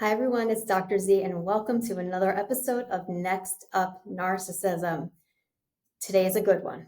Hi, everyone. It's Dr. Z, and welcome to another episode of Next Up Narcissism. Today is a good one.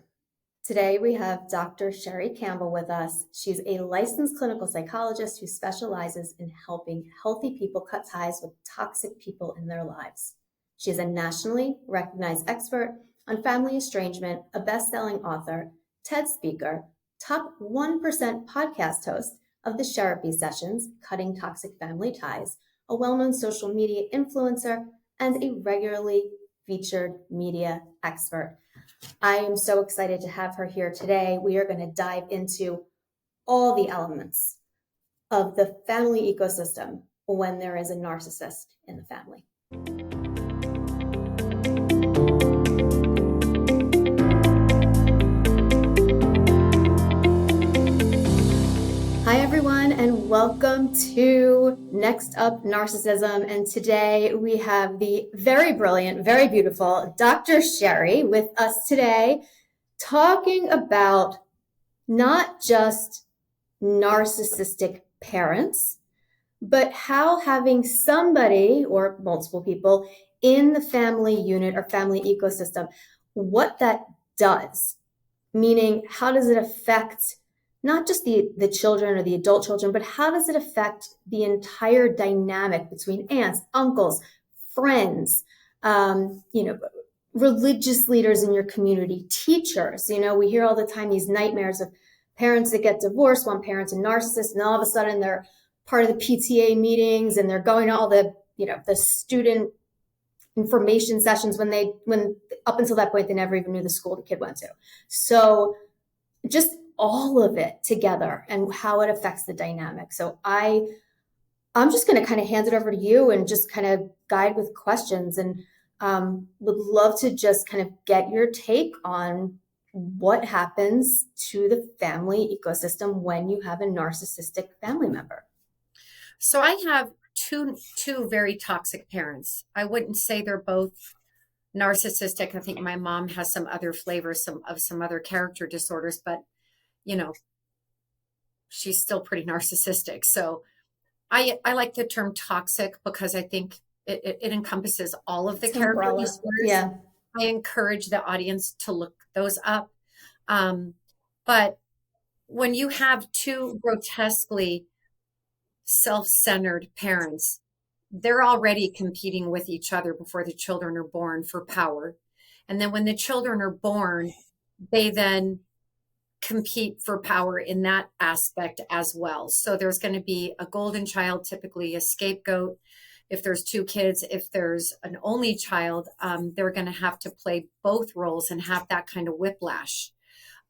Today, we have Dr. Sherrie Campbell with us. She's a licensed clinical psychologist who specializes in helping healthy people cut ties with toxic people in their lives. She is a nationally recognized expert on family estrangement, a best-selling author, TED speaker, top 1% podcast host of the Sherrie Sessions, Cutting Toxic Family Ties, a well-known social media influencer, and a regularly featured media expert. I am so excited to have her here today. We are going to dive into all the elements of the family ecosystem when there is a narcissist in the family. Hi, everyone, and welcome to Next Up Narcissism. And today we have the very brilliant, very beautiful Dr. Sherrie with us today, talking about not just narcissistic parents, but how having somebody or multiple people in the family unit or family ecosystem, what that does, meaning how does it affect not just the children or the adult children, but how does it affect the entire dynamic between aunts, uncles, friends, religious leaders in your community, teachers. We hear all the time these nightmares of parents that get divorced, one parent's a narcissist, and all of a sudden they're part of the PTA meetings and they're going to all the student information sessions when up until that point, they never even knew the school the kid went to. So just all of it together and how it affects the dynamic. So I'm just going to kind of hand it over to you and just kind of guide with questions, and would love to just kind of get your take on what happens to the family ecosystem when you have a narcissistic family member. So I have two very toxic parents. I wouldn't say they're both narcissistic. I think my mom has some other flavors, some other character disorders, but she's still pretty narcissistic. So I like the term toxic because I think it encompasses all of the character disorders. Yeah. I encourage the audience to look those up. But when you have two grotesquely self-centered parents, they're already competing with each other before the children are born for power. And then when the children are born, they then compete for power in that aspect as well. So there's going to be a golden child, typically a scapegoat. If there's two kids, if there's an only child, they're going to have to play both roles and have that kind of whiplash.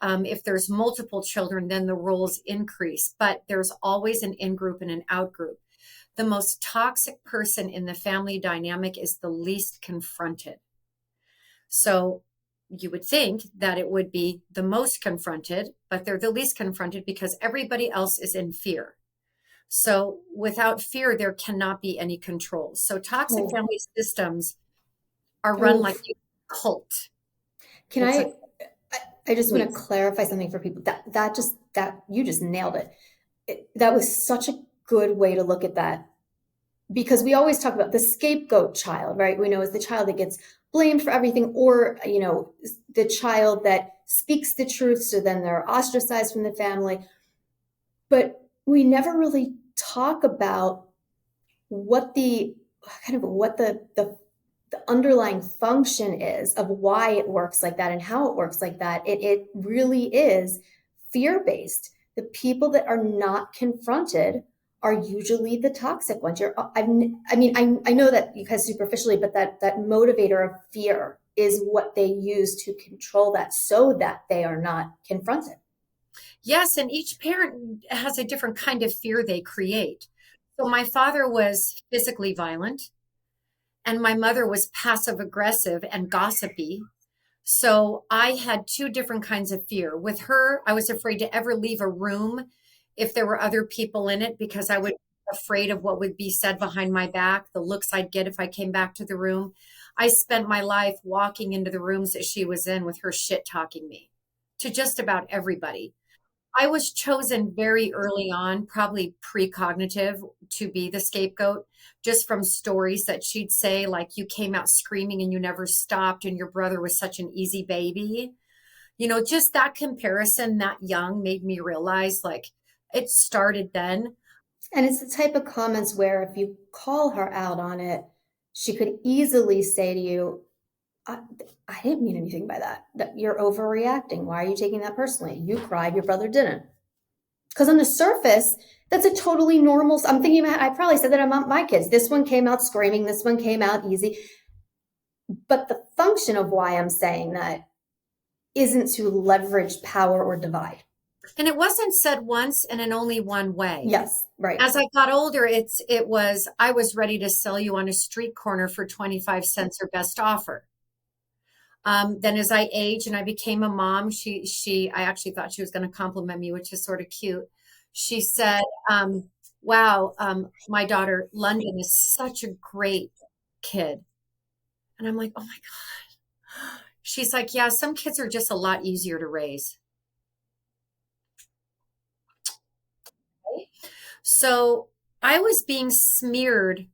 If there's multiple children, then the roles increase, but there's always an in-group and an out-group. The most toxic person in the family dynamic is the least confronted. So you would think that it would be the most confronted, but they're the least confronted because everybody else is in fear. So without fear, there cannot be any control. So toxic family systems are run like a cult. I just want to clarify something for people. That you just nailed it. That was such a good way to look at that, because we always talk about the scapegoat child, right? We know it's the child that gets blamed for everything, or the child that speaks the truth, so then they're ostracized from the family. But we never really talk about what the underlying function is of why it works like that and how it works like that. It really is fear-based. The people that are not confronted are usually the toxic ones. I know that you guys superficially, but that motivator of fear is what they use to control that so that they are not confronted. Yes, and each parent has a different kind of fear they create. So my father was physically violent, and my mother was passive aggressive and gossipy. So I had two different kinds of fear. With her, I was afraid to ever leave a room if there were other people in it, because I would be afraid of what would be said behind my back, the looks I'd get if I came back to the room. I spent my life walking into the rooms that she was in with her shit talking me to just about everybody. I was chosen very early on, probably precognitive, to be the scapegoat, just from stories that she'd say, like, you came out screaming and you never stopped, and your brother was such an easy baby. Just that comparison that young made me realize, like, it started then. And it's the type of comments where if you call her out on it, she could easily say to you, I, I didn't mean anything by that. That you're overreacting. Why are you taking that personally? You cried, your brother didn't. Because on the surface, that's a totally normal. I'm thinking about, I probably said that about my kids. This one came out screaming, this one came out easy. But the function of why I'm saying that isn't to leverage power or divide. And it wasn't said once and in only one way. Yes, right. As I got older, it was, I was ready to sell you on a street corner for 25 cents or best offer. Then as I aged and I became a mom, I actually thought she was going to compliment me, which is sort of cute. She said, wow, my daughter London is such a great kid. And I'm like, oh my God. She's like, yeah, some kids are just a lot easier to raise. So I was being smeared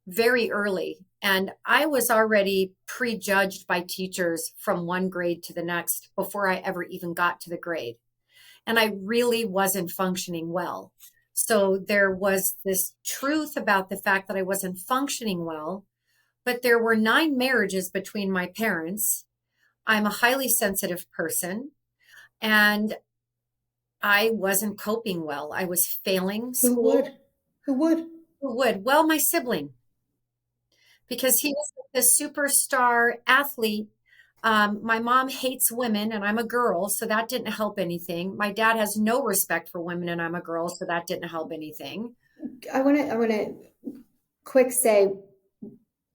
very early, and I was already prejudged by teachers from one grade to the next before I ever even got to the grade. And I really wasn't functioning well. So there was this truth about the fact that I wasn't functioning well, but there were 9 marriages between my parents. I'm a highly sensitive person, and I wasn't coping well. I was failing Who school. would? Who would? Who would? Well, my sibling, because he was the superstar athlete. My mom hates women and I'm a girl, so that didn't help anything. My dad has no respect for women and I'm a girl, so that didn't help anything. I want to quick say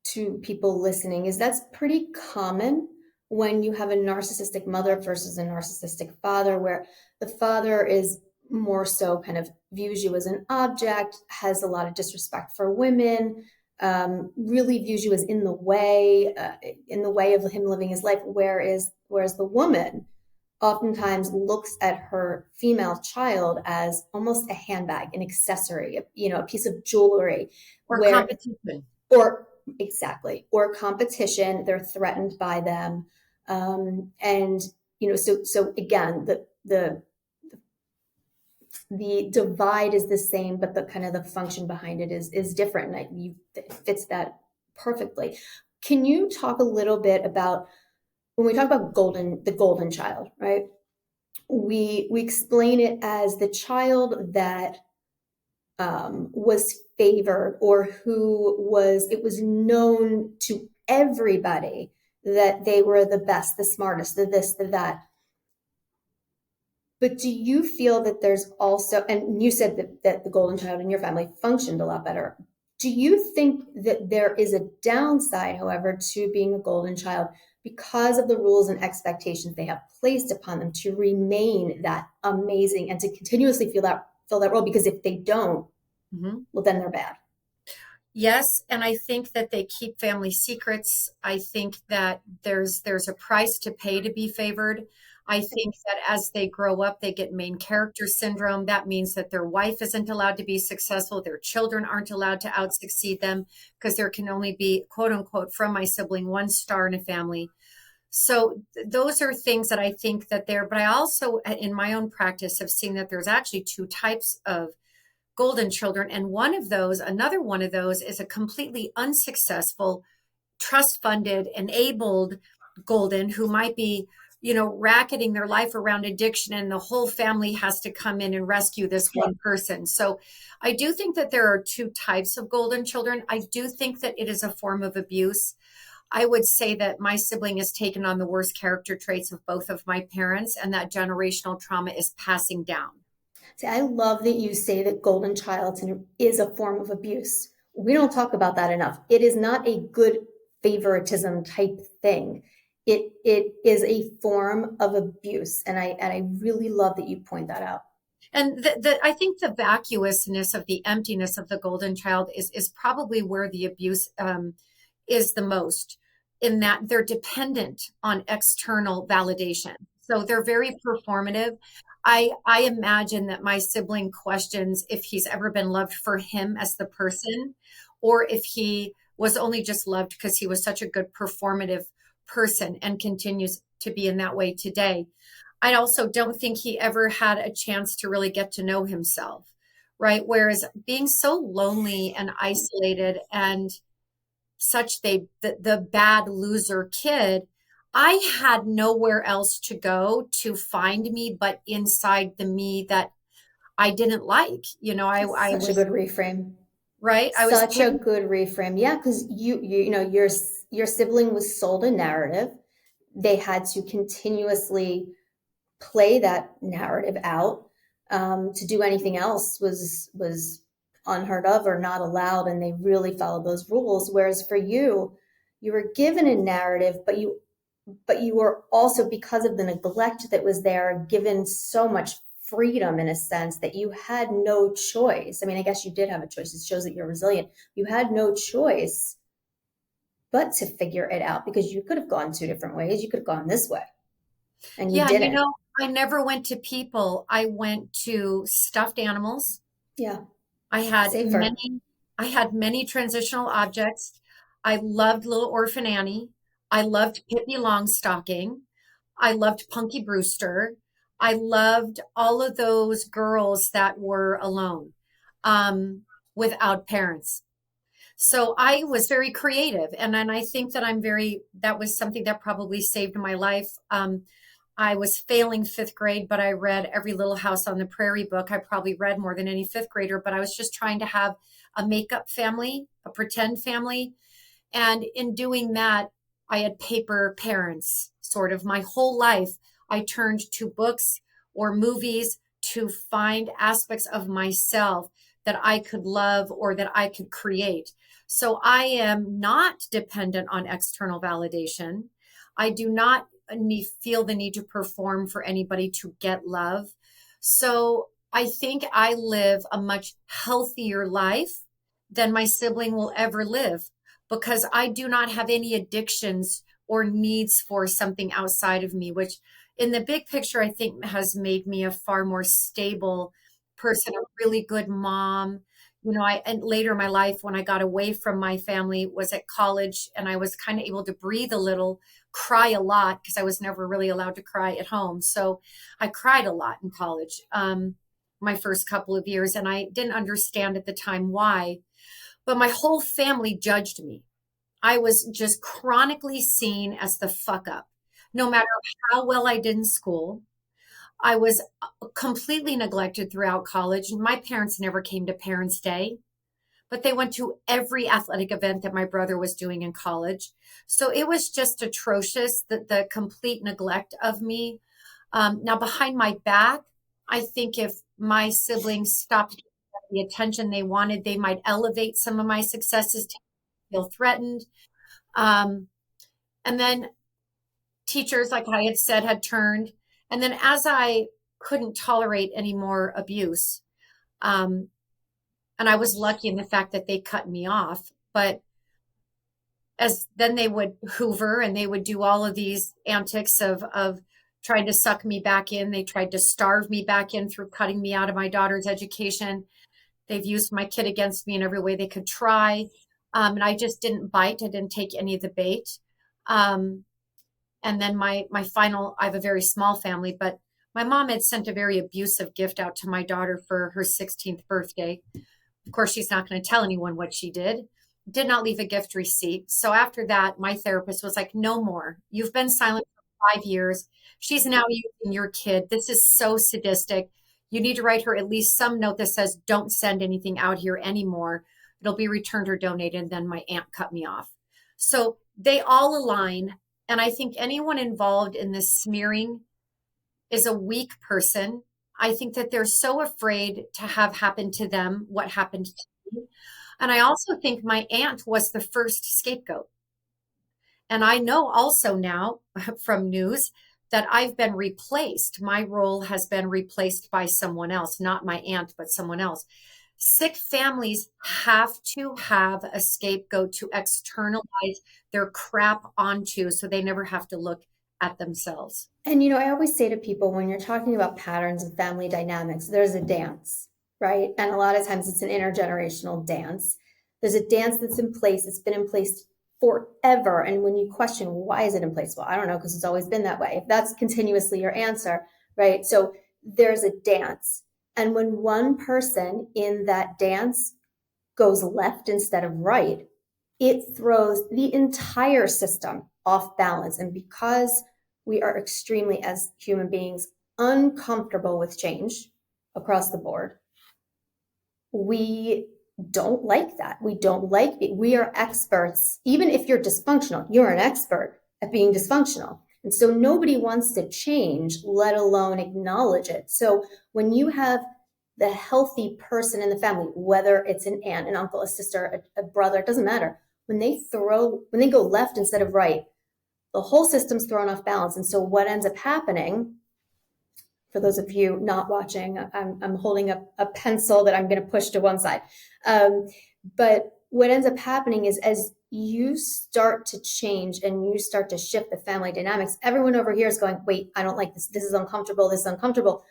to people listening is that's pretty common when you have a narcissistic mother versus a narcissistic father, where the father is more so kind of views you as an object, has a lot of disrespect for women, really views you as in the way of him living his life, whereas the woman oftentimes looks at her female child as almost a handbag, an accessory, a piece of jewelry, or competition, or exactly, or competition. They're threatened by them, and so again, the divide is the same, but the kind of the function behind it is different. And it fits that perfectly. Can you talk a little bit about when we talk about the golden child, right? We explain it as the child that was favored, or it was known to everybody that they were the best, the smartest, the this, the that. But do you feel that there's also, and you said that the golden child in your family functioned a lot better. Do you think that there is a downside, however, to being a golden child because of the rules and expectations they have placed upon them to remain that amazing and to continuously fill that role? Because if they don't, well, then they're bad. Yes, and I think that they keep family secrets. I think that there's a price to pay to be favored. I think that as they grow up, they get main character syndrome. That means that their wife isn't allowed to be successful. Their children aren't allowed to out-succeed them because there can only be, quote unquote, from my sibling, one star in a family. So those are things that I think that but I also, in my own practice, have seen that there's actually 2 types of golden children. And another one of those is a completely unsuccessful, trust funded, enabled golden who might be, racketing their life around addiction, and the whole family has to come in and rescue this one person. So I do think that there are 2 types of golden children. I do think that it is a form of abuse. I would say that my sibling has taken on the worst character traits of both of my parents, and that generational trauma is passing down. See, I love that you say that golden child syndrome is a form of abuse. We don't talk about that enough. It is not a good favoritism type thing. It is a form of abuse, and I really love that you point that out. And I think the vacuousness of the emptiness of the golden child is probably where the abuse is the most, in that they're dependent on external validation. So they're very performative. I imagine that my sibling questions if he's ever been loved for him as the person, or if he was only just loved because he was such a good performative person and continues to be in that way today. I also don't think he ever had a chance to really get to know himself, right? Whereas being so lonely and isolated and such the bad loser kid, I had nowhere else to go to find me but inside the me that I didn't like. I Such a was good reframe. right. I was Such a putting, good reframe. Yeah, because your sibling was sold a narrative. They had to continuously play that narrative out. To do anything else was unheard of or not allowed, and they really followed those rules. Whereas for you, you were given a narrative, but you were also, because of the neglect that was there, given so much freedom in a sense that you had no choice. I mean, I guess you did have a choice. It shows that you're resilient. You had no choice but to figure it out, because you could have gone two different ways. You could have gone this way, and you yeah, didn't. I never went to people. I went to stuffed animals. Yeah, I had safer. many, I had many transitional objects. I loved Little Orphan Annie. I loved Pippi Longstocking. I loved Punky Brewster. I loved all of those girls that were alone, without parents. So I was very creative. And I think that that was something that probably saved my life. I was failing fifth grade, but I read every Little House on the Prairie book. I probably read more than any fifth grader, but I was just trying to have a makeup family, a pretend family. And in doing that, I had paper parents sort of my whole life. I turned to books or movies to find aspects of myself that I could love or that I could create. So I am not dependent on external validation. I do not feel the need to perform for anybody to get love. So I think I live a much healthier life than my sibling will ever live, because I do not have any addictions or needs for something outside of me, which in the big picture, I think has made me a far more stable person, a really good mom. And later in my life, when I got away from my family, was at college and I was kind of able to breathe a little, cry a lot because I was never really allowed to cry at home. So I cried a lot in college, my first couple of years, and I didn't understand at the time why, but my whole family judged me. I was just chronically seen as the fuck up. No matter how well I did in school, I was completely neglected throughout college. My parents never came to Parents' Day, but they went to every athletic event that my brother was doing in college. So it was just atrocious, the complete neglect of me. Now, behind my back, I think if my siblings stopped getting the attention they wanted, they might elevate some of my successes to feel threatened. Um, and then teachers, like I had said, had turned. And then as I couldn't tolerate any more abuse, um, and I was lucky in the fact that they cut me off, but as then they would hoover and they would do all of these antics of trying to suck me back in. They tried to starve me back in through cutting me out of my daughter's education. They've used my kid against me in every way they could try. And I just didn't bite. I didn't take any of the bait. Um, and then my final, I have a very small family, but my mom had sent a very abusive gift out to my daughter for her 16th birthday. Of course, she's not going to tell anyone what she did not leave a gift receipt. So after that, my therapist was like, no more. You've been silent for 5 years. She's now using your kid. This is so sadistic. You need to write her at least some note that says, don't send anything out here anymore. It'll be returned or donated. And then my aunt cut me off. So they all align. And I think anyone involved in this smearing is a weak person. I think that they're so afraid to have happened to them what happened to me. And I also think my aunt was the first scapegoat. And I know also now from news that I've been replaced. My role has been replaced by someone else, not my aunt, but someone else. Sick families have to have a scapegoat to externalize their crap onto so they never have to look at themselves. And, I always say to people, when you're talking about patterns of family dynamics, there's a dance, right? And a lot of times it's an intergenerational dance. There's a dance that's in place. It's been in place forever. And when you question, why is it in place? Well, I don't know, because it's always been that way. If that's continuously your answer, right? So there's a dance. And when one person in that dance goes left instead of right, it throws the entire system off balance. And because we are extremely, as human beings, uncomfortable with change across the board, we don't like that. We don't like it. We are experts. Even if you're dysfunctional, you're an expert at being dysfunctional. And so nobody wants to change, let alone acknowledge it. So when you have the healthy person in the family, whether it's an aunt, an uncle, a sister, a brother, it doesn't matter. When they go left instead of right, the whole system's thrown off balance. And so what ends up happening, for those of you not watching, I'm holding up a pencil that I'm going to push to one side. But what ends up happening is, as you start to change and you start to shift the family dynamics, everyone over here is going, wait, I don't like this. This is uncomfortable. This is uncomfortable.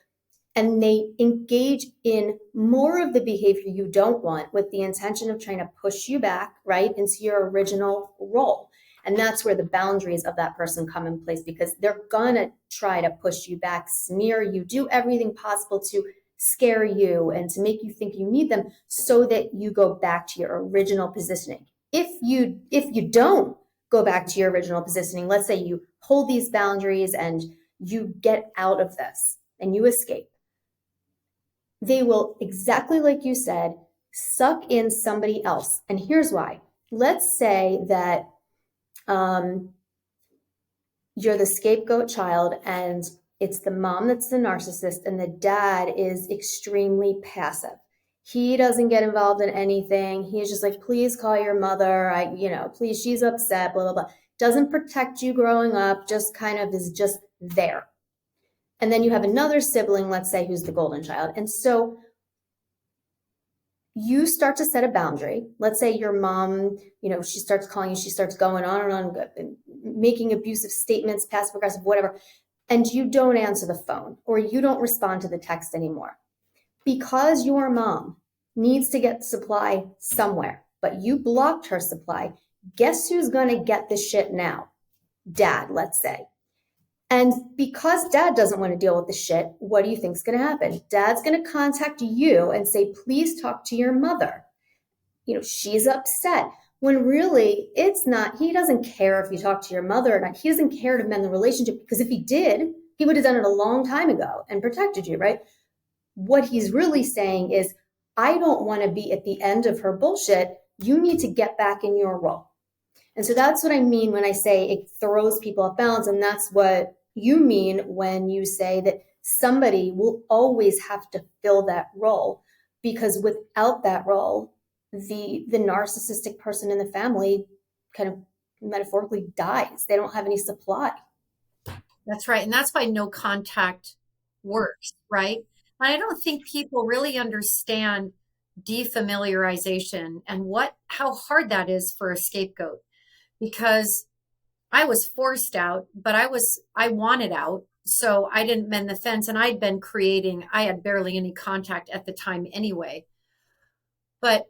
And they engage in more of the behavior you don't want, with the intention of trying to push you back, right, into your original role. And that's where the boundaries of that person come in place, because they're going to try to push you back, smear you, do everything possible to scare you and to make you think you need them, so that you go back to your original positioning. If you don't go back to your original positioning, let's say you hold these boundaries and you get out of this and you escape, they will, exactly like you said, suck in somebody else. And here's why. Let's say that you're the scapegoat child and it's the mom that's the narcissist and the dad is extremely passive. He doesn't get involved in anything. He's just like, please call your mother. Please, she's upset, blah, blah, blah. Doesn't protect you growing up, just kind of is just there. And then you have another sibling, let's say, who's the golden child. And so you start to set a boundary. Let's say your mom, she starts calling you, she starts going on and on, making abusive statements, passive aggressive, whatever, and you don't answer the phone or you don't respond to the text anymore. Because your mom needs to get supply somewhere, but you blocked her supply, guess who's going to get the shit now? Dad, let's say. And because dad doesn't want to deal with the shit, what do you think is going to happen? Dad's going to contact you and say, please talk to your mother. She's upset. When really it's not, he doesn't care if you talk to your mother or not. He doesn't care to mend the relationship, because if he did, he would have done it a long time ago and protected you, right? What he's really saying is, I don't want to be at the end of her bullshit. You need to get back in your role. And so that's what I mean when I say it throws people off balance. And that's what you mean when you say that somebody will always have to fill that role, because without that role, the narcissistic person in the family kind of metaphorically dies. They don't have any supply. That's right. And that's why no contact works, right? And I don't think people really understand defamiliarization and how hard that is for a scapegoat, because I was forced out, but I wanted out. So I didn't mend the fence, and I had barely any contact at the time anyway. But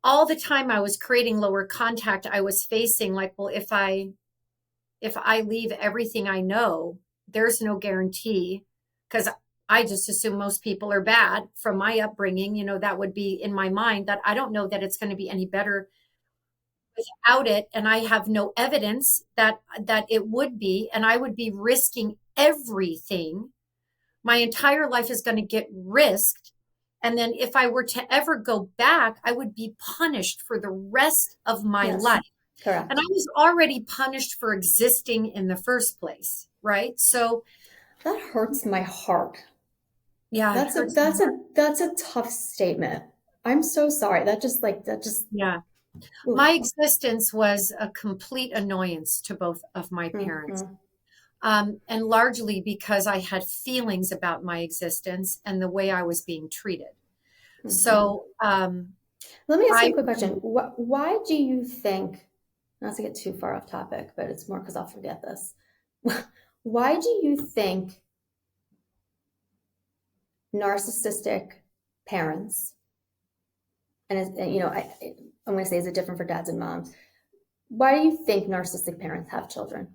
all the time I was creating lower contact, I was facing like, well, if I leave everything I know, there's no guarantee, because I just assume most people are bad from my upbringing. That would be in my mind, that I don't know that it's going to be any better without it, and I have no evidence that it would be, and I would be risking everything. My entire life is going to get risked, and then if I were to ever go back, I would be punished for the rest of my life. Correct. And I was already punished for existing in the first place, right? So that hurts my heart. Yeah, that's a tough statement. I'm so sorry. Yeah. My existence was a complete annoyance to both of my parents. And largely because I had feelings about my existence and the way I was being treated. So let me ask you a quick question. Why do you think, not to get too far off topic, but it's more because I'll forget this. Why do you think narcissistic parents, and I'm going to say, is it different for dads and moms? Why do you think narcissistic parents have children?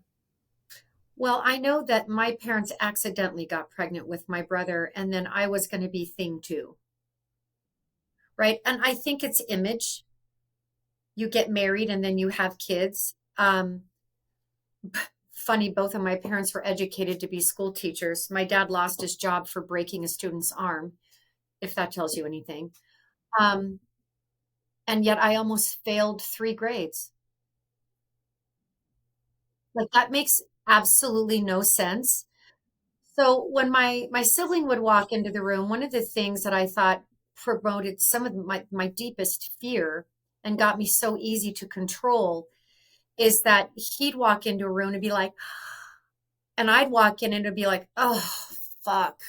Well, I know that my parents accidentally got pregnant with my brother, and then I was going to be thing two, right? And I think it's image. You get married and then you have kids. Funny, both of my parents were educated to be school teachers. My dad lost his job for breaking a student's arm, if that tells you anything. Um, and yet I almost failed 3 grades. Like that makes absolutely no sense. So when my sibling would walk into the room, one of the things that I thought promoted some of my deepest fear and got me so easy to control is that he'd walk into a room and be like, and I'd walk in and it'd be like, oh, fuck,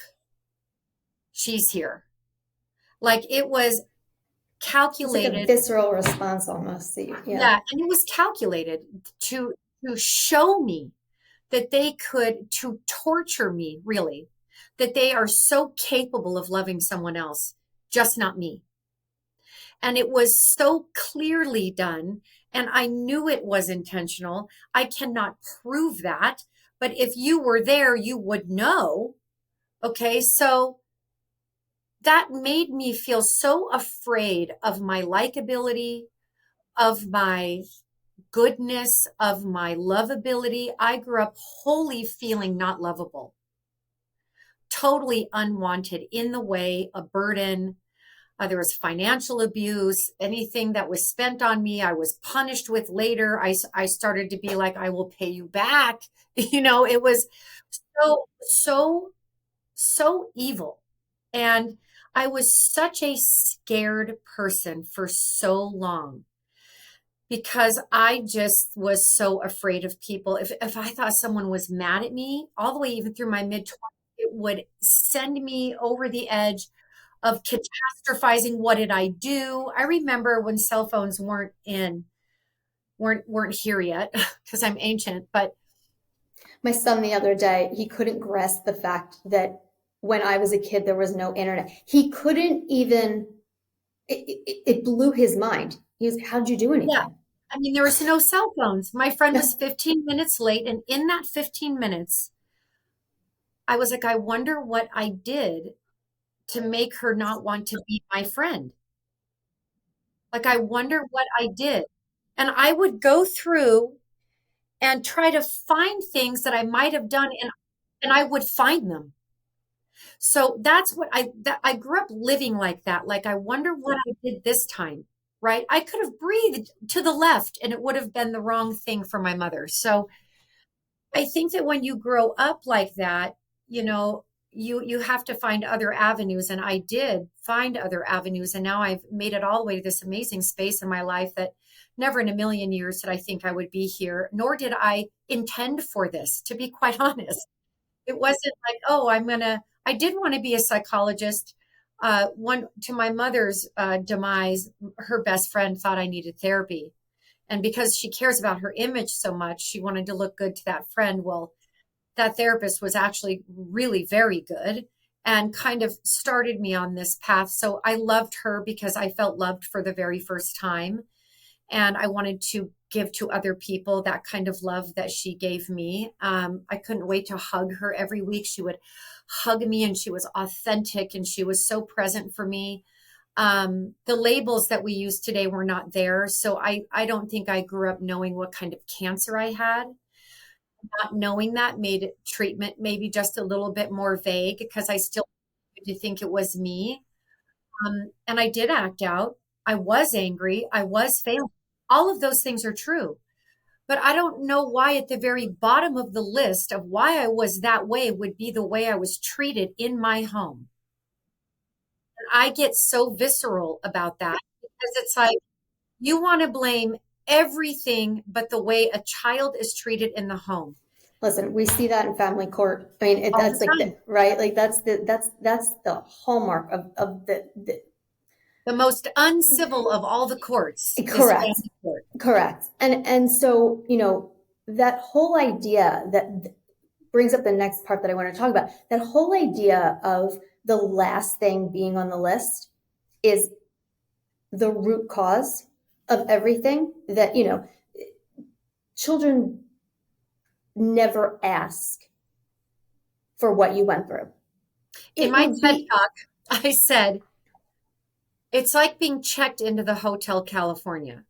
she's here. Like it was It's like a calculated. visceral response almost. Yeah. Yeah. And it was calculated to show me that they could, to torture me, really, that they are so capable of loving someone else, just not me. And it was so clearly done. And I knew it was intentional. I cannot prove that. But if you were there, you would know. Okay. So that made me feel so afraid of my likability, of my goodness, of my lovability. I grew up wholly feeling not lovable, totally unwanted, in the way, a burden. There was financial abuse. Anything that was spent on me, I was punished with later. I started to be like, I will pay you back. It was so evil. And I was such a scared person for so long because I just was so afraid of people. If I thought someone was mad at me, all the way even through my mid 20s, it would send me over the edge of catastrophizing. What did I do? I remember when cell phones weren't here yet because I'm ancient, but My son the other day, he couldn't grasp the fact that when I was a kid, there was no internet. He couldn't even, it blew his mind. He was, how'd you do yeah. anything? I mean, there was no cell phones. My friend was 15 minutes late, and in that 15 minutes, I was like, I wonder what I did to make her not want to be my friend. Like, I wonder what I did. And I would go through and try to find things that I might have done, and I would find them. So that's what I grew up living like that. Like, I wonder what I did this time, right? I could have breathed to the left and it would have been the wrong thing for my mother. So I think that when you grow up like that, you have to find other avenues. And I did find other avenues. And now I've made it all the way to this amazing space in my life that never in a million years did I think I would be here, nor did I intend for this, to be quite honest. It wasn't like, oh, I did want to be a psychologist. One to my mother's demise, her best friend thought I needed therapy. And because she cares about her image so much, she wanted to look good to that friend. Well, that therapist was actually really very good and kind of started me on this path. So I loved her because I felt loved for the very first time. And I wanted to give to other people that kind of love that she gave me. I couldn't wait to hug her every week. She would hug me and she was authentic and she was so present for me. The labels that we use today were not there. So I don't think I grew up knowing what kind of cancer I had. Not knowing that made treatment maybe just a little bit more vague because I still did think it was me. And I did act out. I was angry. I was failing. All of those things are true. But I don't know why at the very bottom of the list of why I was that way would be the way I was treated in my home. And I get so visceral about that because it's like you want to blame everything but the way a child is treated in the home Listen, we see that in family court. I mean, all that's the like time. right? Like that's the hallmark of the The most uncivil of all the courts is correct, family court. correct. And so, that whole idea that brings up the next part that I want to talk about. That whole idea of the last thing being on the list is the root cause of everything. That, children never ask for what you went through. In my TED Talk, I said, it's like being checked into the Hotel California.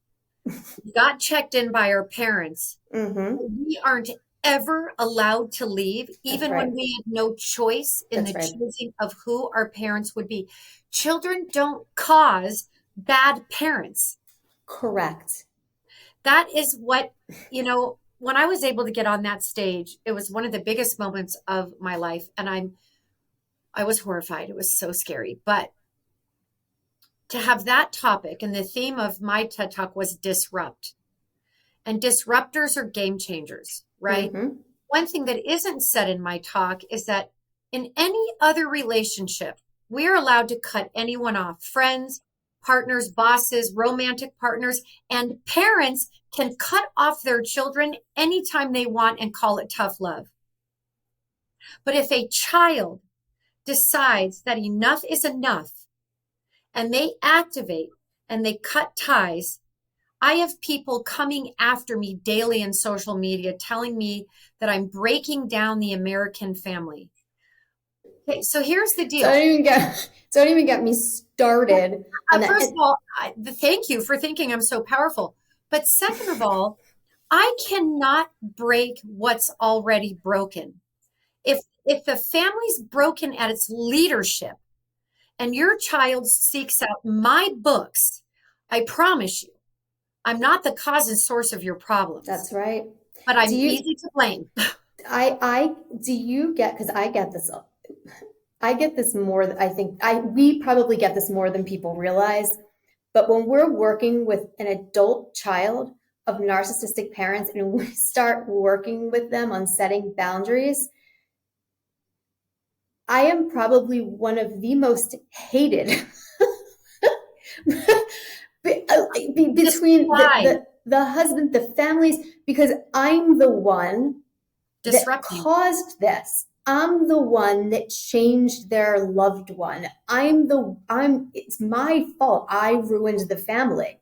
We got checked in by our parents. We aren't ever allowed to leave, even when we had no choice in the choosing of who our parents would be. Children don't cause bad parents. Correct. That is what, when I was able to get on that stage, it was one of the biggest moments of my life. And I was horrified. It was so scary. But to have that topic, and the theme of my TED Talk was disrupt. And disruptors are game changers, right? One thing that isn't said in my talk is that in any other relationship, we're allowed to cut anyone off. Friends, partners, bosses, romantic partners, and parents can cut off their children anytime they want and call it tough love. But if a child decides that enough is enough and they activate and they cut ties, I have people coming after me daily in social media telling me that I'm breaking down the American family. Okay, so here's the deal. Don't even get me started. First of all, thank you for thinking I'm so powerful. But second of all, I cannot break what's already broken. If the family's broken at its leadership and your child seeks out my books, I promise you, I'm not the cause and source of your problems. That's right. But I'm easy to blame. Do you get, because I get this more, we probably get this more than people realize. But when we're working with an adult child of narcissistic parents and we start working with them on setting boundaries, I am probably one of the most hated between the husband, the families, because I'm the one that caused this. I'm the one that changed their loved one. It's my fault. I ruined the family.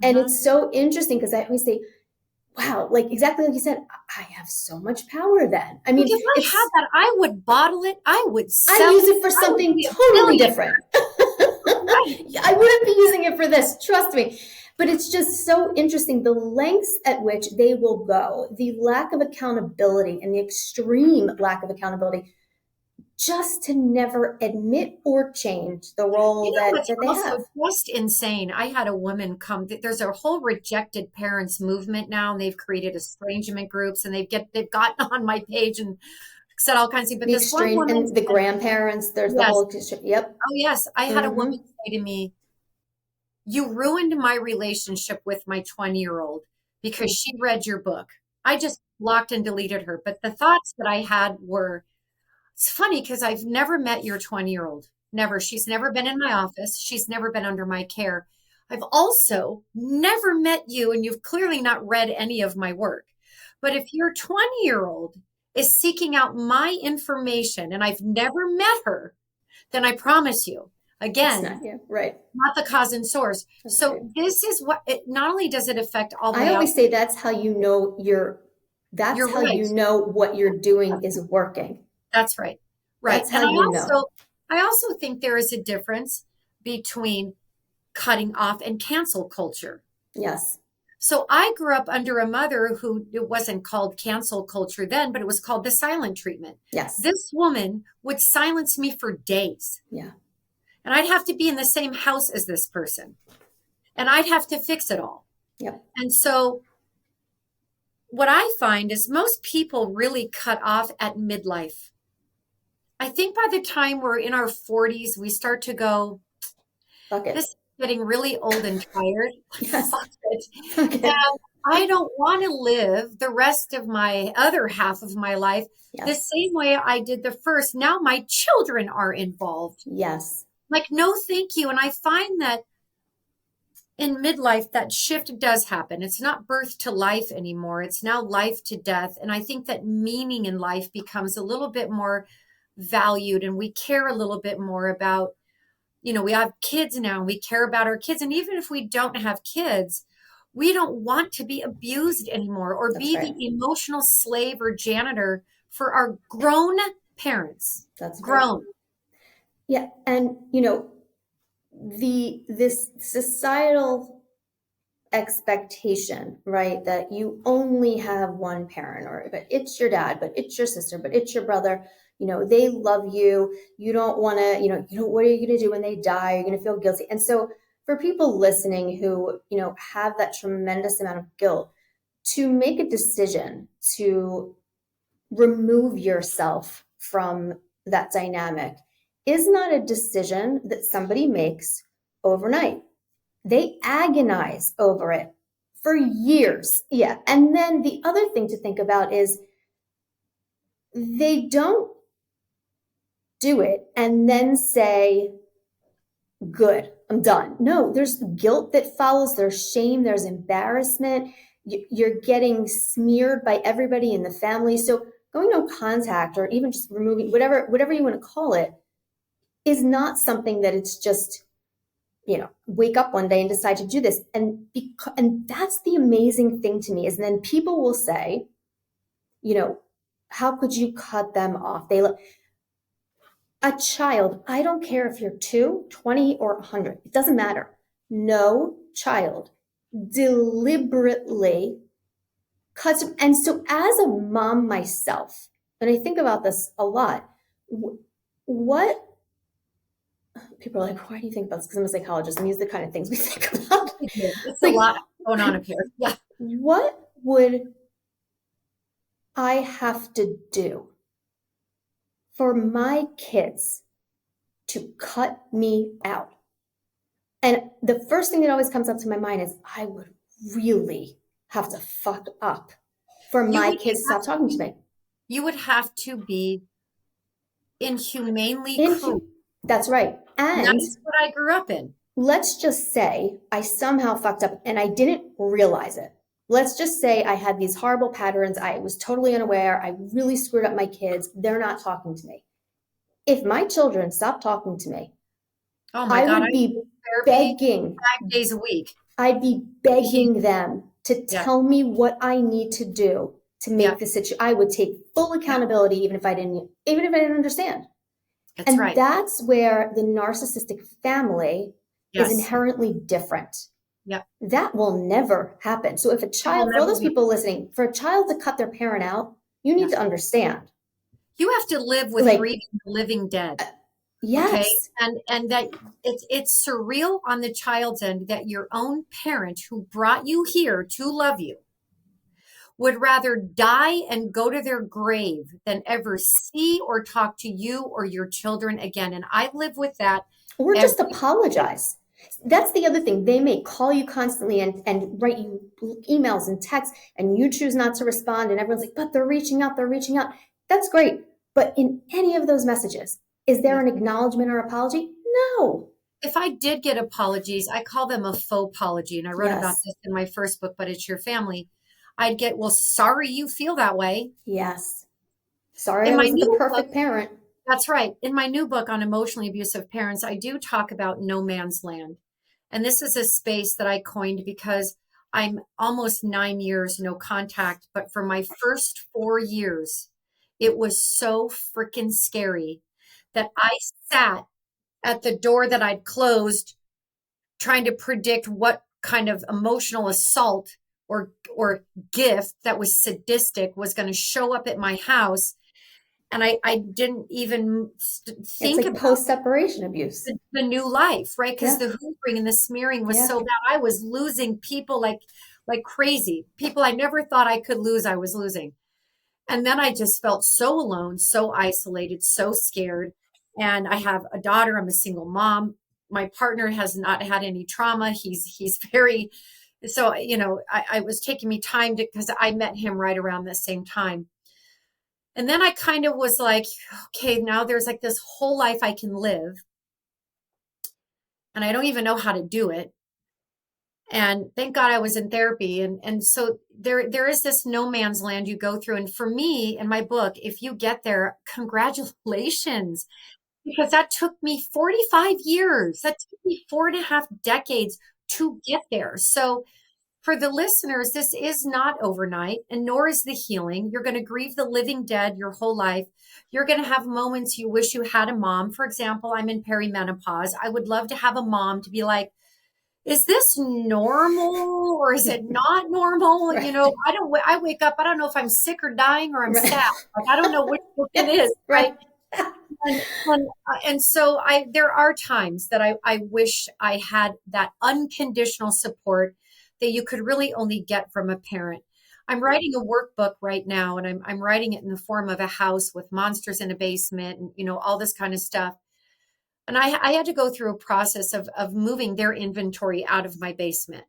And it's so interesting because I always say, wow, like exactly like you said, I have so much power then. I mean, if I had that, I would bottle it. I would sell I use it for something totally different. I wouldn't be using it for this, trust me. But it's just so interesting, the lengths at which they will go, the lack of accountability and the extreme lack of accountability, just to never admit or change the role that they have. Just insane. I had a woman come. There's a whole rejected parents movement now, and they've created estrangement groups, and they've gotten on my page and said all kinds of. But this one woman, and the grandparents. There's the whole. Yep. Oh yes, I had a woman say to me, "You ruined my relationship with my 20-year-old because she read your book." I just blocked and deleted her. But the thoughts that I had were. It's funny because I've never met your 20-year-old. Never. She's never been in my office. She's never been under my care. I've also never met you, and you've clearly not read any of my work. But if your 20-year-old is seeking out my information and I've never met her, then I promise you, again, not the cause and source. That's so right. This is what, not only does it affect all the I always say that's how you know you know what you're doing is working. That's right. Right. That's and I also think there is a difference between cutting off and cancel culture. Yes. So I grew up under a mother who, it wasn't called cancel culture then, but it was called the silent treatment. Yes. This woman would silence me for days. Yeah. And I'd have to be in the same house as this person. And I'd have to fix it all. Yep. And so what I find is most people really cut off at midlife. I think by the time we're in our 40s, we start to go, this is getting really old and tired. Yes. Fuck it. And I don't want to live the rest of my other half of my life the same way I did the first. Now my children are involved. Yes. Like, no, thank you. And I find that in midlife, that shift does happen. It's not birth to life anymore. It's now life to death. And I think that meaning in life becomes a little bit more valued, and we care a little bit more about, we have kids now and we care about our kids. And even if we don't have kids, we don't want to be abused anymore or That's be right. the emotional slave or janitor for our grown parents. That's right. Grown. Yeah. And, this societal expectation, right? That you only have one parent, or but it's your dad, but it's your sister, but it's your brother. They love you. You don't want to, what are you going to do when they die? You're going to feel guilty. And so for people listening who, have that tremendous amount of guilt, to make a decision to remove yourself from that dynamic is not a decision that somebody makes overnight. They agonize over it for years. Yeah. And then the other thing to think about is they don't do it and then say, good, I'm done. No, there's guilt that follows, there's shame, there's embarrassment. You're getting smeared by everybody in the family. So going no contact, or even just removing whatever you want to call it, is not something that it's just, wake up one day and decide to do this. And that's the amazing thing to me, is then people will say, how could you cut them off? A child, I don't care if you're 2, 20, or 100, it doesn't matter. No child deliberately cuts. And so as a mom myself, and I think about this a lot, what people are like, why do you think about this? Because I'm a psychologist, and these are the kind of things we think about. It's like, a lot going on up here. Yeah. What would I have to do for my kids to cut me out? And the first thing that always comes up to my mind is, I would really have to fuck up for my kids to stop talking to me. You would have to be inhumanely cruel. That's right. And that's what I grew up in. Let's just say I somehow fucked up and I didn't realize it. Let's just say I had these horrible patterns. I was totally unaware. I really screwed up my kids. They're not talking to me. If my children stopped talking to me, I would be begging 5 days a week. I'd be begging them to tell me what I need to do to make the situation. I would take full accountability, even if I didn't understand. That's right. That's where the narcissistic family is inherently different. Yeah. That will never happen. So if a child, for all those people listening, for a child to cut their parent out, you need to understand. You have to live with grieving the living dead. Yes. Okay? And that it's surreal on the child's end that your own parent who brought you here to love you would rather die and go to their grave than ever see or talk to you or your children again. And I live with that. Or just apologize. That's the other thing. They may call you constantly and write you emails and texts, and you choose not to respond. And everyone's like, but they're reaching out. They're reaching out. That's great. But in any of those messages, is there an acknowledgement or apology? No. If I did get apologies, I call them a faux apology. And I wrote about this in my first book, But It's Your Family. I'd get, well, sorry you feel that way. Yes. Sorry I wasn't the perfect parent. That's right. In my new book on emotionally abusive parents, I do talk about no man's land. And this is a space that I coined because I'm almost 9 years no contact. But for my first 4 years, it was so freaking scary that I sat at the door that I'd closed trying to predict what kind of emotional assault or gift that was sadistic was going to show up at my house. And I didn't even think about post-separation abuse, the new life, right? Because the hoovering and the smearing was so bad. I was losing people like crazy. People I never thought I could lose, I was losing. And then I just felt so alone, so isolated, so scared. And I have a daughter. I'm a single mom. My partner has not had any trauma. He's very, so, I was taking me time because I met him right around the same time. And then I kind of was like, okay, now there's like this whole life I can live. And I don't even know how to do it. And thank God I was in therapy. And so there is this no man's land you go through. And for me, in my book, if you get there, congratulations, because that took me 45 years. That took me 4.5 decades to get there. So for the listeners, this is not overnight, and nor is the healing. You're going to grieve the living dead your whole life. You're going to have moments you wish you had a mom. For example, I'm in perimenopause. I would love to have a mom to be like, is this normal or is it not normal? Right. I wake up, I don't know if I'm sick or dying or I'm Right. sad. Like, I don't know which it Yes, is, right. right? And so there are times that I wish I had that unconditional support that you could really only get from a parent. I'm writing a workbook right now, and I'm writing it in the form of a house with monsters in a basement and all this kind of stuff. And I had to go through a process of moving their inventory out of my basement.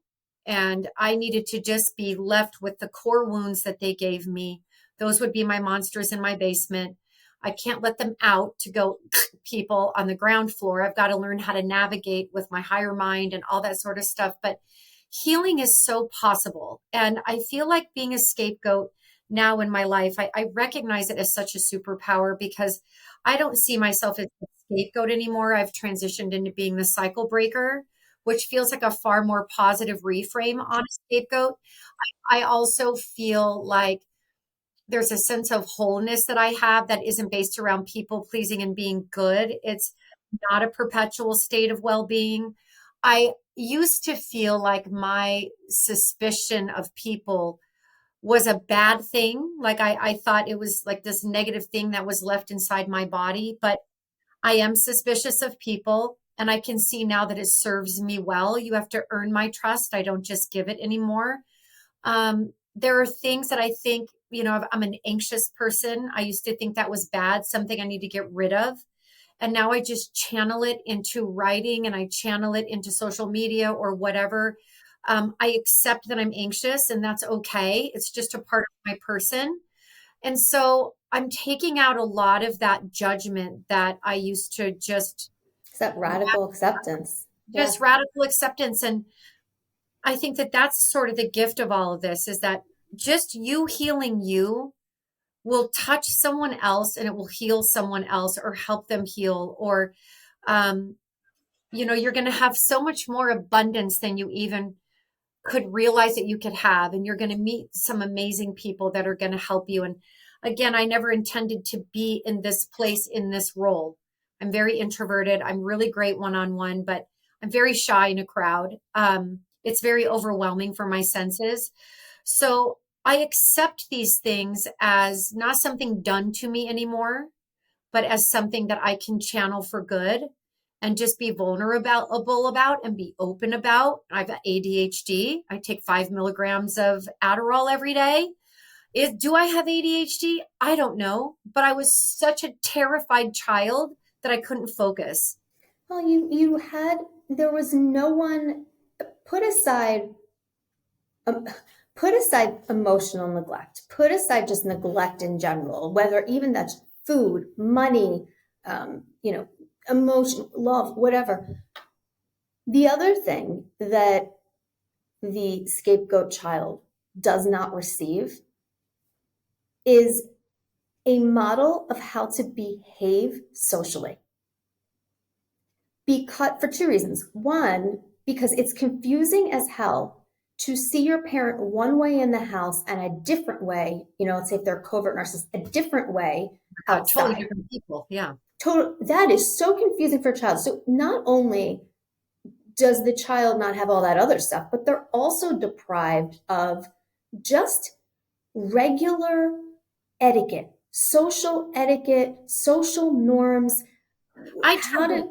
And I needed to just be left with the core wounds that they gave me. Those would be my monsters in my basement. I can't let them out to go people on the ground floor. I've got to learn how to navigate with my higher mind and all that sort of stuff. But healing is so possible. And I feel like being a scapegoat now in my life, I recognize it as such a superpower because I don't see myself as a scapegoat anymore. I've transitioned into being the cycle breaker, which feels like a far more positive reframe on a scapegoat. I also feel like there's a sense of wholeness that I have that isn't based around people pleasing and being good. It's not a perpetual state of well being. I used to feel like my suspicion of people was a bad thing. Like I thought it was like this negative thing that was left inside my body. But I am suspicious of people. And I can see now that it serves me well. You have to earn my trust. I don't just give it anymore. There are things that I think, I'm an anxious person. I used to think that was bad, something I need to get rid of. And now I just channel it into writing and I channel it into social media or whatever. I accept that I'm anxious and that's okay. It's just a part of my person. And so I'm taking out a lot of that judgment that I used to It's that radical acceptance. Yeah. just radical acceptance. And I think that that's sort of the gift of all of this is that just you healing you will touch someone else and it will heal someone else or help them heal or um, you're going to have so much more abundance than you even could realize that you could have. And you're going to meet some amazing people that are going to help you. And again, I never intended to be in this place, in this role. I'm very introverted. I'm really great one-on-one, but I'm very shy in a crowd. It's very overwhelming for my senses. So I accept these things as not something done to me anymore, but as something that I can channel for good and just be vulnerable about and be open about. I've got ADHD. I take 5 milligrams of Adderall every day. Do I have ADHD? I don't know, but I was such a terrified child that I couldn't focus. Well, there was no one, put aside, um, put aside emotional neglect, put aside just neglect in general, whether even that's food, money, emotion, love, whatever. The other thing that the scapegoat child does not receive is a model of how to behave socially. For two reasons. One, because it's confusing as hell to see your parent one way in the house and a different way, let's say if they're a covert narcissist, a different way Totally outside. different people. Yeah. That is so confusing for a child. So not only does the child not have all that other stuff, but they're also deprived of just regular etiquette, social norms. I tried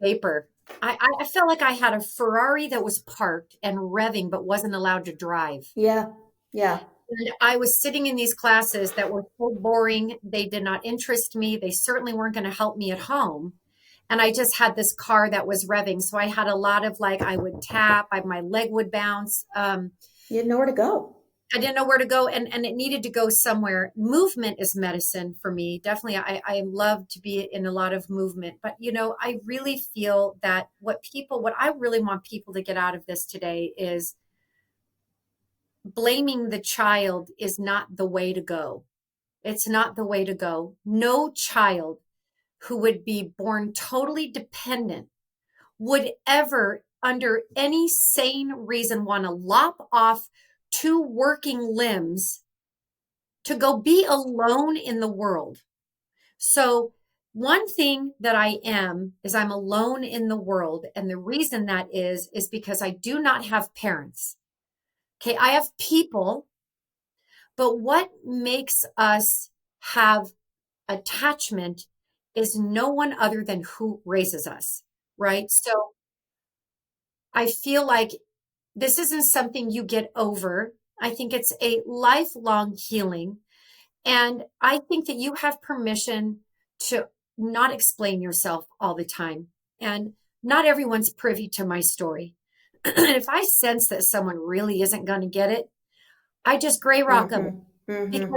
paper. I felt like I had a Ferrari that was parked and revving, but wasn't allowed to drive. Yeah. Yeah. And I was sitting in these classes that were so boring. They did not interest me. They certainly weren't going to help me at home. And I just had this car that was revving. So I had a lot of I would tap, my leg would bounce. You had nowhere to go. I didn't know where to go, and it needed to go somewhere. Movement is medicine for me. Definitely, I love to be in a lot of movement. But I really feel that what I really want people to get out of this today is blaming the child is not the way to go. It's not the way to go. No child who would be born totally dependent would ever, under any sane reason, want to lop off two working limbs to go be alone in the world. So, one thing that I am is I'm alone in the world. And the reason that is because I do not have parents. Okay, I have people, but what makes us have attachment is no one other than who raises us, right? So I feel like this isn't something you get over. I think it's a lifelong healing. And I think that you have permission to not explain yourself all the time. And not everyone's privy to my story. And if I sense that someone really isn't going to get it, I just gray rock them because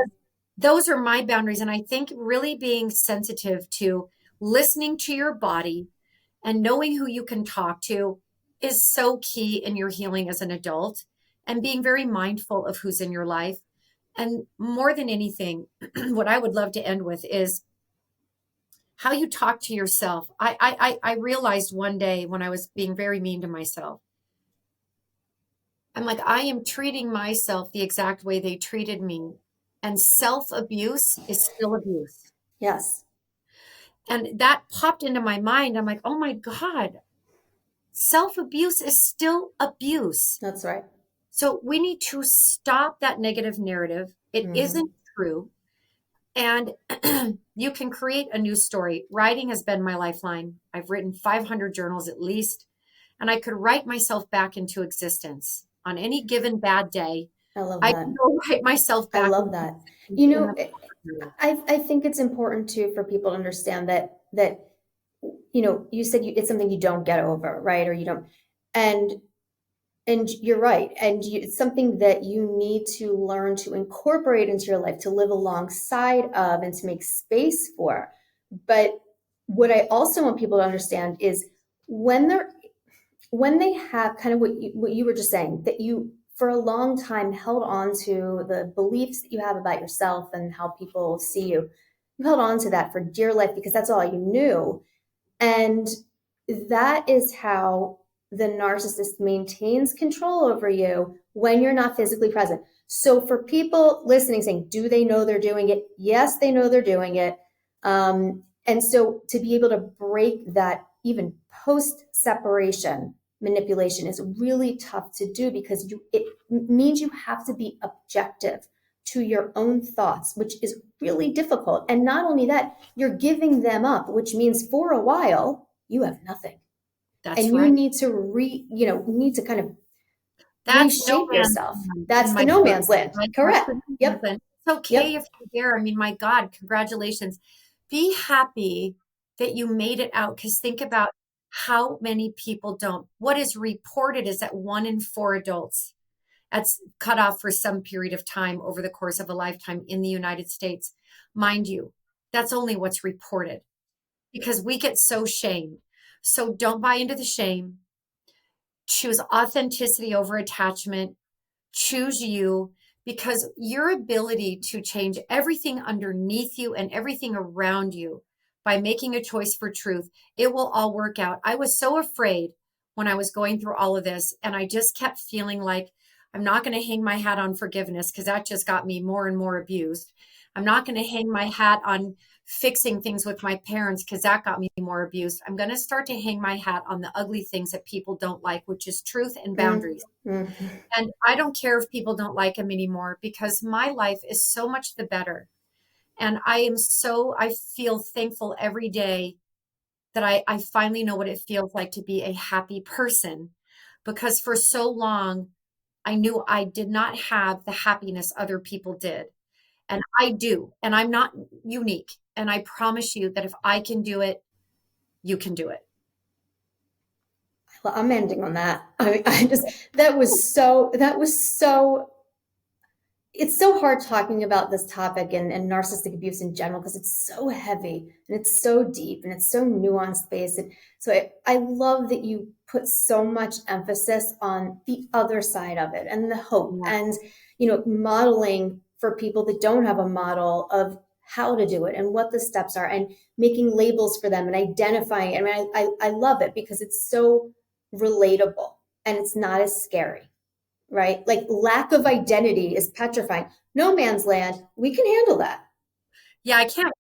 those are my boundaries. And I think really being sensitive to listening to your body and knowing who you can talk to is so key in your healing as an adult, and being very mindful of who's in your life. And more than anything, what I would love to end with is how you talk to yourself. I realized one day when I was being very mean to myself, I'm like, I am treating myself the exact way they treated me. And self-abuse is still abuse. Yes. And that popped into my mind. I'm like, oh my God, self-abuse is still abuse. That's right. So we need to stop that negative narrative. It isn't true. And you can create a new story. Writing has been my lifeline. I've written 500 journals at least, and I could write myself back into existence on any given bad day. I love I that. can go write myself back. I love that. I think it's important too for people to understand that you said it's something you don't get over, right? Or you don't, and you're right. And it's something that you need to learn to incorporate into your life, to live alongside of, and to make space for. But what I also want people to understand is when they have kind of what you were just saying, that you for a long time held on to the beliefs that you have about yourself and how people see you. You held on to that for dear life because that's all you knew. And that is how the narcissist maintains control over you when you're not physically present. So for people listening, saying, do they know they're doing it? Yes, they know they're doing it. And so to be able to break that even post-separation manipulation is really tough to do because it means you have to be objective to your own thoughts, which is really difficult. And not only that, you're giving them up, which means for a while you have nothing. That's and right. You need to kind of reshape yourself. That's the no man's land. Correct. Yep. It's okay if you're there. I mean, my God, congratulations. Be happy that you made it out, because think about how many people don't. What is reported is that 1 in 4 adults, that's cut off for some period of time over the course of a lifetime in the United States. Mind you, that's only what's reported because we get so shamed. So don't buy into the shame. Choose authenticity over attachment. Choose you, because your ability to change everything underneath you and everything around you by making a choice for truth, it will all work out. I was so afraid when I was going through all of this, and I just kept feeling like I'm not going to hang my hat on forgiveness because that just got me more and more abused. I'm not going to hang my hat on fixing things with my parents because that got me more abused. I'm going to start to hang my hat on the ugly things that people don't like, which is truth and boundaries. Mm-hmm. And I don't care if people don't like them anymore, because my life is so much the better. And I feel thankful every day that I finally know what it feels like to be a happy person, because for so long, I knew I did not have the happiness other people did. And I do. And I'm not unique. And I promise you that if I can do it, you can do it. Well, I'm ending on that. I just, that was so it's so hard talking about this topic and narcissistic abuse in general, because it's so heavy and it's so deep and it's so nuanced based. And so I love that you put so much emphasis on the other side of it and the hope and, modeling for people that don't have a model of how to do it and what the steps are, and making labels for them and identifying. I mean, I love it because it's so relatable and it's not as scary. Right? Like, lack of identity is petrifying. No man's land, we can handle that. Yeah, I can't.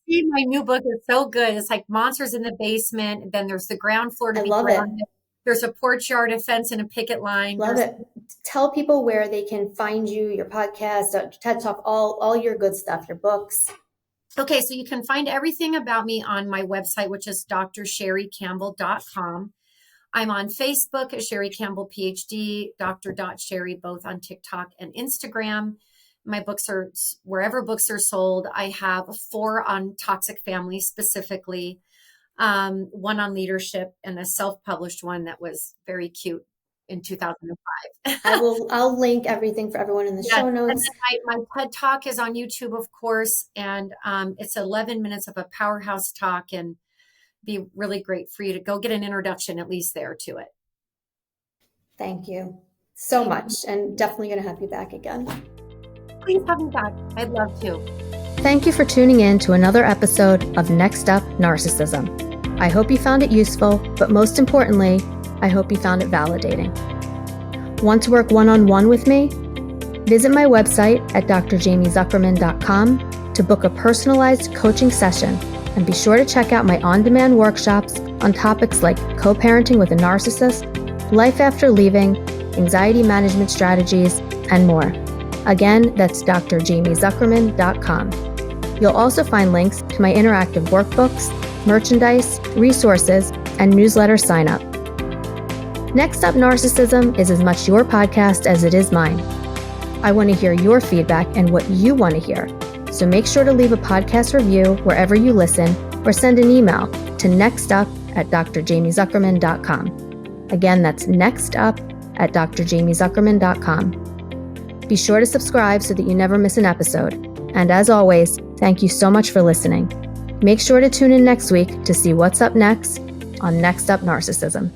See, my new book is so good. It's like monsters in the basement. And then there's the ground floor to I be love grounded. it. There's a porch yard, a fence, and a picket line. Love it. Tell people where they can find you, your podcast, TED Talk, all your good stuff, your books. Okay, so you can find everything about me on my website, which is drsherriecampbell.com. I'm on Facebook as Sherrie Campbell, PhD, Dr.Sherrie, both on TikTok and Instagram. My books are wherever books are sold. I have 4 on toxic families specifically, 1 on leadership, and a self-published one that was very cute in 2005. I'll link everything for everyone in the show notes. And then my TED Talk is on YouTube, of course, and it's 11 minutes of a powerhouse talk, and be really great for you to go get an introduction at least there to it. Thank you so much, and definitely going to have you back again. Please have me back. I'd love to. Thank you for tuning in to another episode of Next Up Narcissism. I hope you found it useful, but most importantly, I hope you found it validating. Want to work one-on-one with me? Visit my website at drjamiezuckerman.com to book a personalized coaching session, and be sure to check out my on-demand workshops on topics like co-parenting with a narcissist, life after leaving, anxiety management strategies, and more. Again, that's drjamiezuckerman.com. You'll also find links to my interactive workbooks, merchandise, resources, and newsletter sign-up. Next Up Narcissism is as much your podcast as it is mine. I want to hear your feedback and what you want to hear. So make sure to leave a podcast review wherever you listen, or send an email to nextup@drjamiezuckerman.com. Again, that's nextup@drjamiezuckerman.com. Be sure to subscribe so that you never miss an episode. And as always, thank you so much for listening. Make sure to tune in next week to see what's up next on Next Up Narcissism.